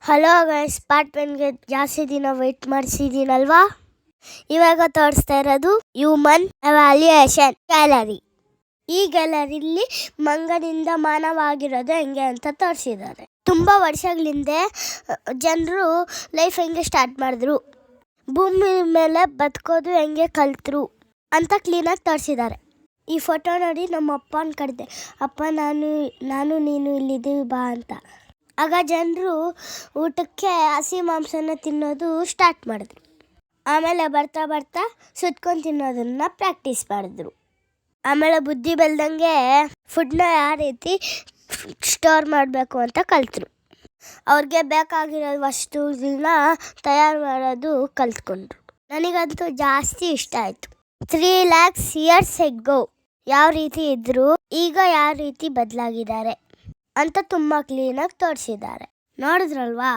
Hello guys, part 1ಗೆ ಜಾಸ್ತಿ ದಿನ weight ಮಾಡಿಸಿದ್ದೀನಲ್ವಾ. ಇವಾಗ ತೋರಿಸ್ತಾ ಇರೋದು ಹ್ಯೂಮನ್ ಎವ್ಯಾಲ್ಯೂಯೇಷನ್ ಗ್ಯಾಲರಿ. ಈ ಗ್ಯಾಲರಿಲಿ ಮಂಗನಿಂದ ಮಾನವ ಆಗಿರೋದು ಹೆಂಗೆ ಅಂತ ತೋರಿಸಿದ್ದಾರೆ. ತುಂಬ ವರ್ಷಗಳಿಂದ ಜನರು ಲೈಫ್ ಹೆಂಗೆ ಸ್ಟಾರ್ಟ್ ಮಾಡಿದ್ರು, ಭೂಮಿ ಮೇಲೆ ಬದುಕೋದು ಹೆಂಗೆ ಕಲ್ತರು ಅಂತ ಕ್ಲೀನಾಗಿ ತೋರಿಸಿದ್ದಾರೆ. ಈ ಫೋಟೋ ನೋಡಿ ನಮ್ಮ ಅಪ್ಪನ ಕರೆದೆ, ಅಪ್ಪ ನಾನು ನೀನು ಇಲ್ಲಿದ್ದೀವಿ ಬಾ ಅಂತ. ಆಗ ಜನರು ಊಟಕ್ಕೆ ಹಸಿ ಮಾಂಸನ ತಿನ್ನೋದು ಸ್ಟಾರ್ಟ್ ಮಾಡಿದ್ರು. ಆಮೇಲೆ ಬರ್ತಾ ಬರ್ತಾ ಸುತ್ಕೊಂಡು ತಿನ್ನೋದನ್ನು ಪ್ರಾಕ್ಟೀಸ್ ಮಾಡಿದ್ರು. ಆಮೇಲೆ ಬುದ್ಧಿ ಬೆಳ್ದಂಗೆ ಫುಡ್ನ ಯಾವ ರೀತಿ ಸ್ಟೋರ್ ಮಾಡಬೇಕು ಅಂತ ಕಲ್ತರು. ಅವ್ರಿಗೆ ಬೇಕಾಗಿರೋ ವಸ್ತುಗಳನ್ನ ತಯಾರು ಮಾಡೋದು ಕಲ್ತ್ಕೊಂಡ್ರು. ನನಗಂತೂ ಜಾಸ್ತಿ ಇಷ್ಟ ಆಯಿತು. 3 lakhs years ago ಯಾವ ರೀತಿ ಇದ್ದರು, ಈಗ ಯಾವ ರೀತಿ ಬದಲಾಗಿದ್ದಾರೆ ಅಂತ ತುಂಬ ಕ್ಲೀನಾಗಿ ತೋರಿಸಿದ್ದಾರೆ. ನೋಡಿದ್ರಲ್ವಾ?